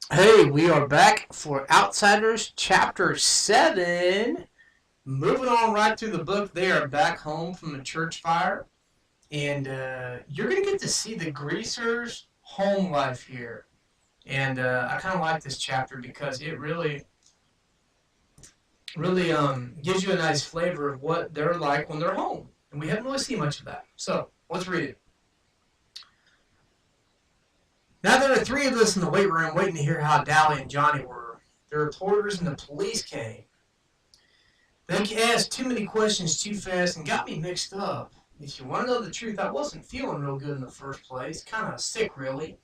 Hey, we are back for Outsiders Chapter 7. Moving on right through the book, they are back home from a church fire. And you're going to get to see the Greasers' home life here. And I kind of like this chapter because it really gives you a nice flavor of what they're like when they're home. And we haven't really seen much of that. So let's read it. Now there are three of us in the weight room waiting to hear how Dally and Johnny were. The reporters and the police came. They asked too many questions too fast and got me mixed up. If you want to know the truth, I wasn't feeling real good in the first place. Kind of sick, really.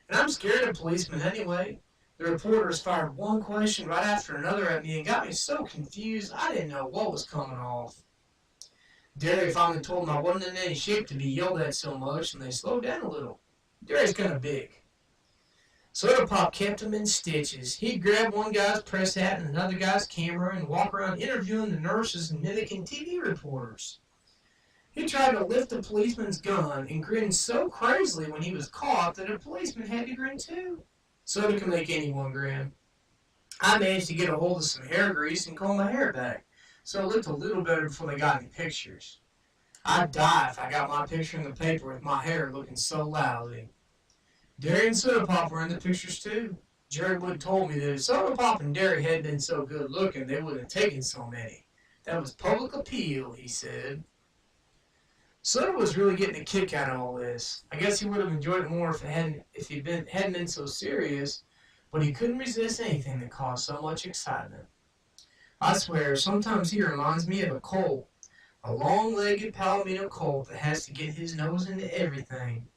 And I'm scared of policemen anyway. The reporters fired one question right after another at me and got me so confused I didn't know what was coming off. Derry finally told them I wasn't in any shape to be yelled at so much, and they slowed down a little. Derry's kind of big. Soda Pop kept him in stitches. He'd grab one guy's press hat and another guy's camera and walk around interviewing the nurses and mimicking TV reporters. He tried to lift a policeman's gun and grinned so crazily when he was caught that a policeman had to grin too. Soda can make anyone grin. I managed to get a hold of some hair grease and comb my hair back, so it looked a little better before they got any pictures. I'd die if I got my picture in the paper with my hair looking so lousy. Derry and Soda Pop were in the pictures too. Jerry Wood told me that if Soda Pop and Derry had been so good looking, they wouldn't have taken so many. That was public appeal, he said. Soda was really getting a kick out of all this. I guess he would have enjoyed it more if hadn't been so serious, but he couldn't resist anything that caused so much excitement. I swear, sometimes he reminds me of a colt, a long-legged Palomino colt that has to get his nose into everything.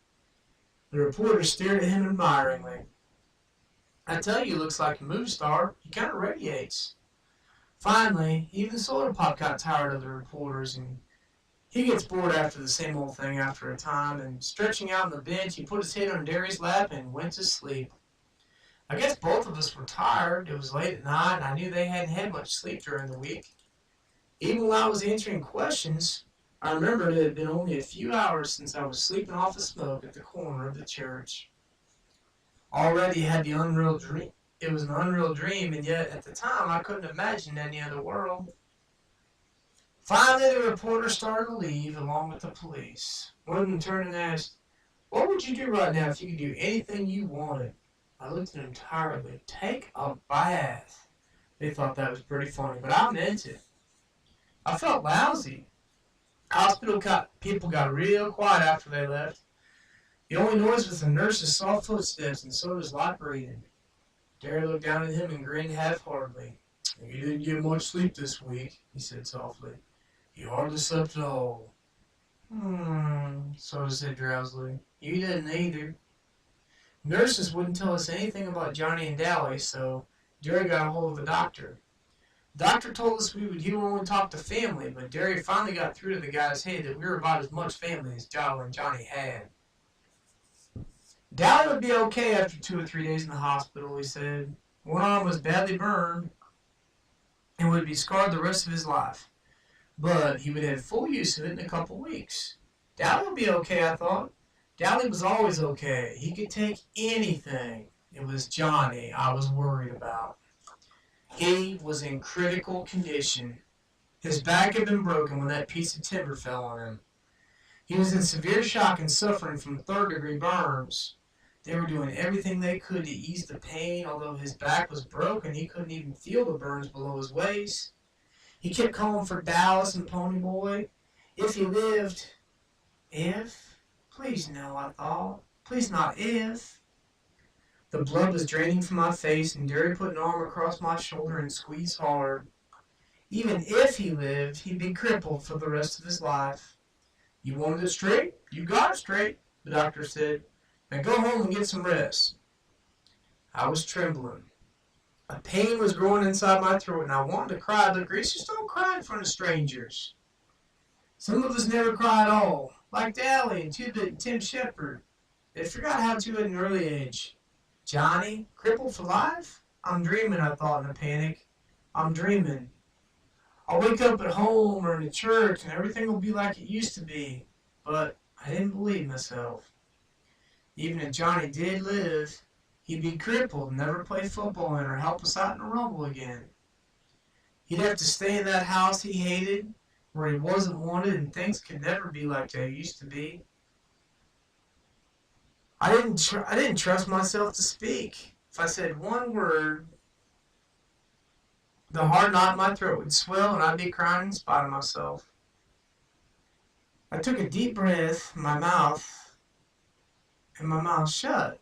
The reporter stared at him admiringly. I tell you, he looks like a movie star. He kind of radiates. Finally, even Soda Pop got tired of the reporters, and he gets bored after the same old thing after a time, and stretching out on the bench, he put his head on Derry's lap and went to sleep. I guess both of us were tired. It was late at night, and I knew they hadn't had much sleep during the week. Even while I was answering questions, I remembered it had been only a few hours since I was sleeping off the smoke at the corner of the church. Already had the unreal dream. It was an unreal dream, and yet at the time I couldn't imagine any other world. Finally, the reporter started to leave along with the police. One of them turned and asked, "What would you do right now if you could do anything you wanted?" I looked at him tiredly. "Take a bath." They thought that was pretty funny, but I meant it. I felt lousy. People got real quiet after they left. The only noise was the nurse's soft footsteps and Soda's light breathing. Derry looked down at him and grinned half-heartedly. "You didn't get much sleep this week," he said softly. "You hardly slept at all." Soda said drowsily. "You didn't either." Nurses wouldn't tell us anything about Johnny and Dally, so Derry got a hold of the doctor. The doctor told us he would only talk to family, but Derry finally got through to the guy's head that we were about as much family as Dally and Johnny had. Dally would be okay after 2 or 3 days in the hospital, he said. One arm was badly burned and would be scarred the rest of his life, but he would have full use of it in a couple weeks. Dally would be okay, I thought. Dally was always okay. He could take anything. It was Johnny I was worried about. He was in critical condition. His back had been broken when that piece of timber fell on him. He was in severe shock and suffering from third-degree burns. They were doing everything they could to ease the pain. Although his back was broken, he couldn't even feel the burns below his waist. He kept calling for Dallas and Ponyboy. If he lived. If? Please no, I thought. Please not if. The blood was draining from my face, and Derry put an arm across my shoulder and squeezed hard. Even if he lived, he'd be crippled for the rest of his life. "You wanted it straight? You got it straight," the doctor said. "Now go home and get some rest." I was trembling. A pain was growing inside my throat, and I wanted to cry, but Greasers don't cry in front of strangers. Some of us never cry at all, like Dally and Two-Bit and Tim Shepard. They forgot how to at an early age. Johnny, crippled for life? I'm dreaming, I thought in a panic. I'm dreaming. I'll wake up at home or in a church and everything will be like it used to be. But I didn't believe myself. Even if Johnny did live, He'd be crippled, never play football in or help us out in a rumble again. He'd have to stay in that house he hated, where he wasn't wanted and things could never be like they used to be. I didn't trust myself to speak. If I said one word, the hard knot in my throat would swell and I'd be crying in spite of myself. I took a deep breath, and my mouth shut.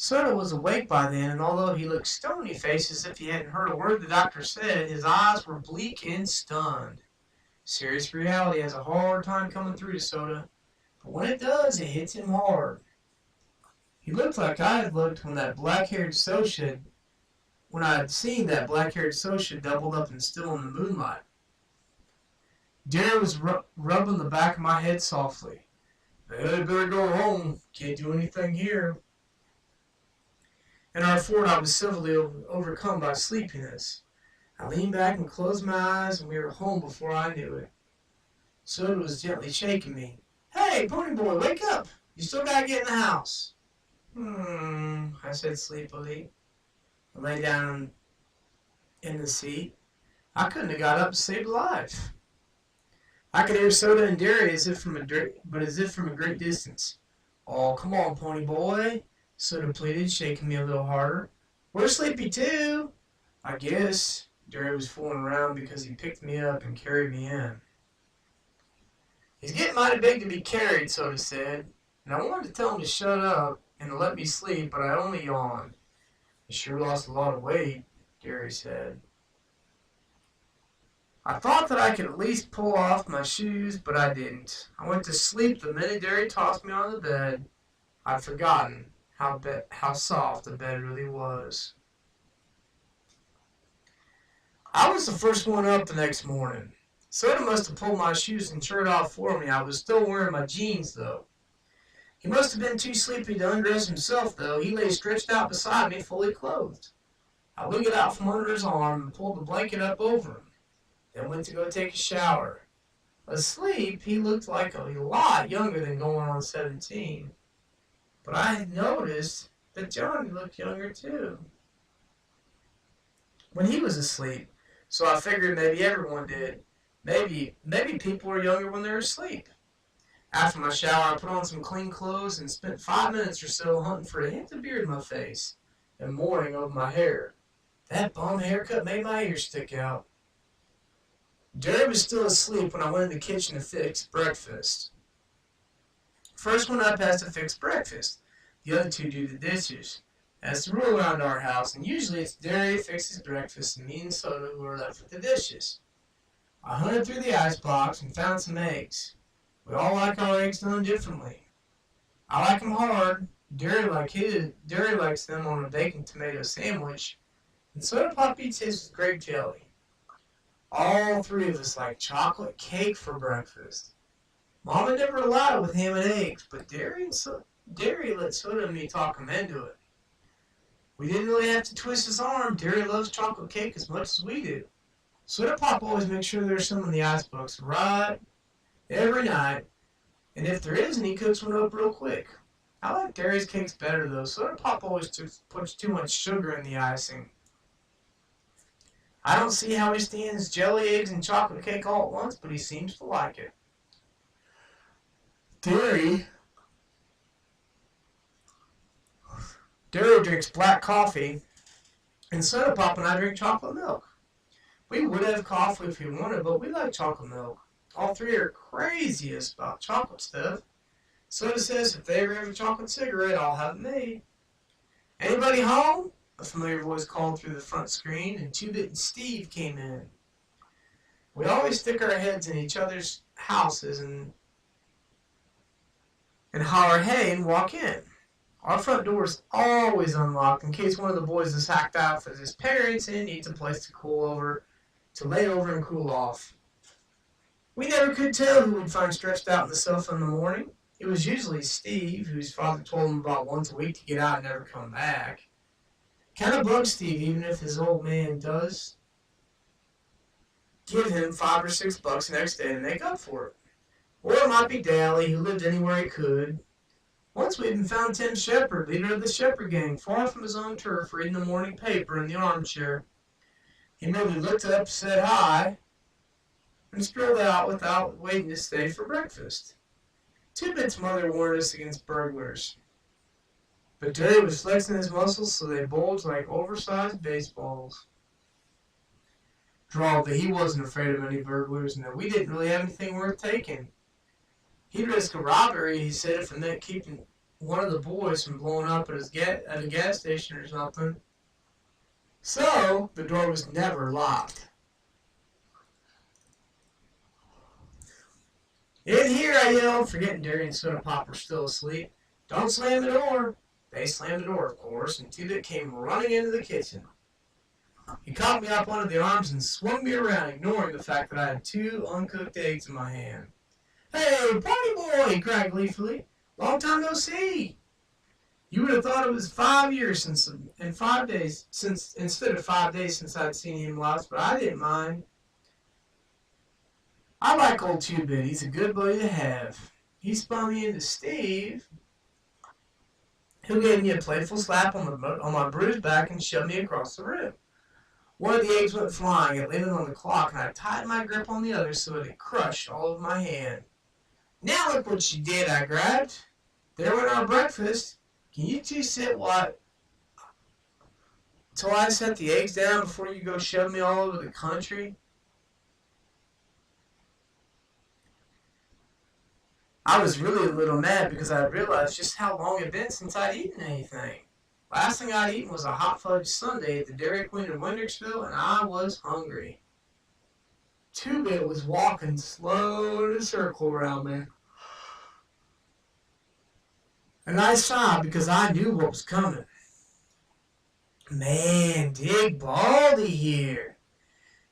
Soda was awake by then, and although he looked stony-faced as if he hadn't heard a word the doctor said, his eyes were bleak and stunned. Serious reality has a hard time coming through to Soda, but when it does, it hits him hard. He looked like I had looked when I had seen that black-haired Sosha doubled up and still in the moonlight. Derry was rubbing the back of my head softly. "Hey, better go home. Can't do anything here." In our fort, I was civilly overcome by sleepiness. I leaned back and closed my eyes, and we were home before I knew it. Soda was gently shaking me. "Hey, pony boy, wake up! You still gotta get in the house." I said sleepily. I lay down in the seat. I couldn't have got up to save a life. I could hear Soda and Derry as if from a great distance. "Oh, come on, pony boy," Soda pleaded, shaking me a little harder. "We're sleepy too." I guess. Derry was fooling around because he picked me up and carried me in. "He's getting mighty big to be carried," Soda said, and I wanted to tell him to shut up and to let me sleep, but I only yawned. "He sure lost a lot of weight," Derry said. I thought that I could at least pull off my shoes, but I didn't. I went to sleep the minute Derry tossed me on the bed. I'd forgotten how soft the bed really was. I was the first one up the next morning. Soda must have pulled my shoes and shirt off for me. I was still wearing my jeans, though. He must have been too sleepy to undress himself, though. He lay stretched out beside me, fully clothed. I wiggled out from under his arm and pulled the blanket up over him, then went to go take a shower. Asleep, he looked like a lot younger than going on 17. But I had noticed that Johnny looked younger, too, when he was asleep, so I figured maybe everyone did. Maybe people are younger when they're asleep. After my shower, I put on some clean clothes and spent 5 minutes or so hunting for a hint of beard in my face and mourning over my hair. That bum haircut made my ears stick out. Derry was still asleep when I went in the kitchen to fix breakfast. First one up has to fix breakfast. The other two do the dishes. That's the rule around our house, and usually it's Derry fixes breakfast and me and Soda who are left with the dishes. I hunted through the icebox and found some eggs. We all like our eggs done differently. I like them hard. Derry likes them on a bacon tomato sandwich, and Soda Pop eats his with grape jelly. All three of us like chocolate cake for breakfast. Mama never allowed it with ham and eggs, but Derry let Soda and me talk him into it. We didn't really have to twist his arm. Derry loves chocolate cake as much as we do. Soda Pop always makes sure there's some in the icebox right every night, and if there isn't, he cooks one up real quick. I like Derry's cakes better, though. Soda Pop always puts too much sugar in the icing. I don't see how he stands jelly, eggs, and chocolate cake all at once, but he seems to like it. Derry drinks black coffee, and Soda Pop and I drink chocolate milk. We would have coffee if we wanted, but we like chocolate milk. All three are craziest about chocolate stuff. Soda says if they ever have a chocolate cigarette, I'll have it made. "Anybody home?" a familiar voice called through the front screen, and Two-Bit and Steve came in. We always stick our heads in each other's houses and holler hey and walk in. Our front door is always unlocked in case one of the boys is hacked out with his parents and needs a place to lay over and cool off. We never could tell who we'd find stretched out on the sofa in the morning. It was usually Steve, whose father told him about once a week to get out and never come back. Kind of bugs Steve, even if his old man does give him $5 or $6 next day to make up for it. Or it might be Dally, who lived anywhere he could. Once we even found Tim Shepard, leader of the Shepard gang, far from his own turf, reading the morning paper in the armchair. He merely looked up, said hi, and strolled out without waiting to stay for breakfast. Two-Bit's mother warned us against burglars, but Terry was flexing his muscles so they bulged like oversized baseballs. Drawled that he wasn't afraid of any burglars and that we didn't really have anything worth taking. He'd risk a robbery, he said, if it meant keeping one of the boys from blowing up at a gas station or something. So, the door was never locked. In here, I yelled, forgetting Derry and Soda Pop were still asleep. Don't slam the door. They slammed the door, of course, and Two-Bit came running into the kitchen. He caught me up under the arms and swung me around, ignoring the fact that I had 2 uncooked eggs in my hand. Hey, party boy, he cried gleefully. Long time no see. You would have thought it was 5 years and 5 days instead of 5 days since I'd seen him last, but I didn't mind. I like old Two-Bit. He's a good buddy to have. He spun me into Steve, who gave me a playful slap on my bruised back and shoved me across the room. One of the eggs went flying. It landed on the clock, and I tightened my grip on the other so it crushed all of my hand. Now look what you did, I grabbed. There went our breakfast. Can you two sit till I set the eggs down before you go shove me all over the country? I was really a little mad because I realized just how long it had been since I'd eaten anything. Last thing I'd eaten was a hot fudge sundae at the Dairy Queen in Windexville, and I was hungry. Two-Bit was walking slow in a circle around me. And I sighed because I knew what was coming. Man, dig Baldy here.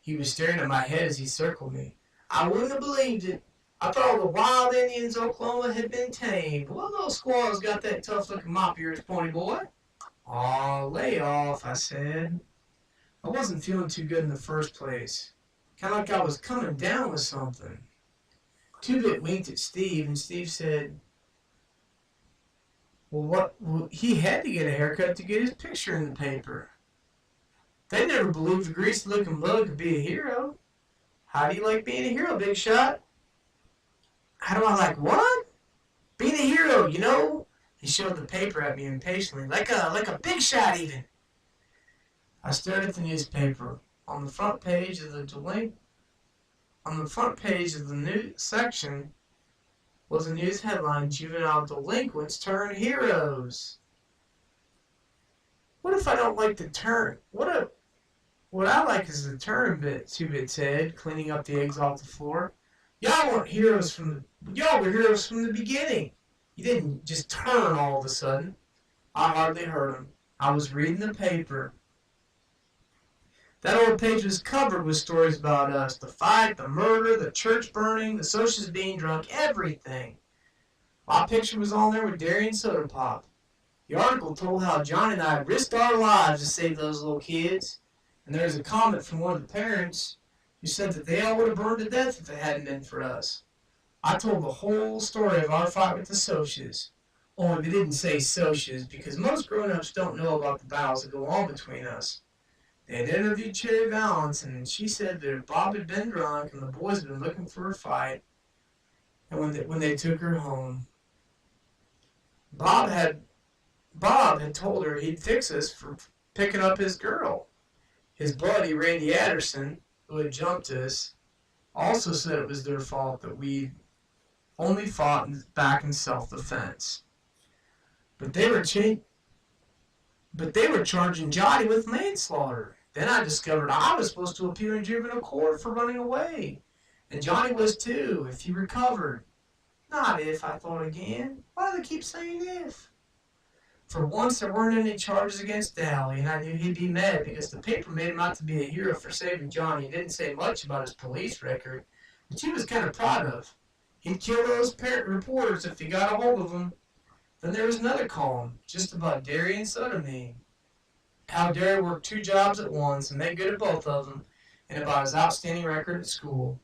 He was staring at my head as he circled me. I wouldn't have believed it. I thought all the wild Indians of Oklahoma had been tamed. What little squaw's got that tough-looking mop of yours, pony boy? Aw, lay off, I said. I wasn't feeling too good in the first place. Kind of like I was coming down with something. Two-Bit winked at Steve, and Steve said, Well, he had to get a haircut to get his picture in the paper. They never believed a greasy-looking bug could be a hero. How do you like being a hero, Big Shot? How do I like what? Being a hero, you know? He shoved the paper at me impatiently, like a big shot even. I stared at the newspaper. On the front page of the news section was a news headline: Juvenile delinquents turn heroes. What if I don't like the turn? What I like is the turn bit, Two-Bit said, cleaning up the eggs off the floor. Y'all were heroes from the beginning. You didn't just turn all of a sudden. I hardly heard him. I was reading the paper. That old page was covered with stories about us. The fight, the murder, the church burning, the socials being drunk, everything. My picture was on there with Derry and Soda Pop. The article told how Johnny and I risked our lives to save those little kids. And there was a comment from one of the parents who said that they all would have burned to death if it hadn't been for us. I told the whole story of our fight with the Socs. Only they didn't say Socs because most grown-ups don't know about the battles that go on between us. They had interviewed Cherry Valance, and she said that Bob had been drunk and the boys had been looking for a fight. And when they took her home, Bob had told her he'd fix us for picking up his girl. His buddy, Randy Anderson, who had jumped us, also said it was their fault that we only fought back in self-defense. But they were charging Johnny with manslaughter. Then I discovered I was supposed to appear in juvenile court for running away. And Johnny was too, if he recovered. Not if, I thought again. Why do they keep saying if? For once, there weren't any charges against Dally, and I knew he'd be mad because the paper made him out to be a hero for saving Johnny and didn't say much about his police record, which he was kind of proud of. He'd kill those reporters if he got a hold of them. Then there was another column, just about Derry and Soda Mean. How Derry worked 2 jobs at once and made good at both of them, and about his outstanding record at school.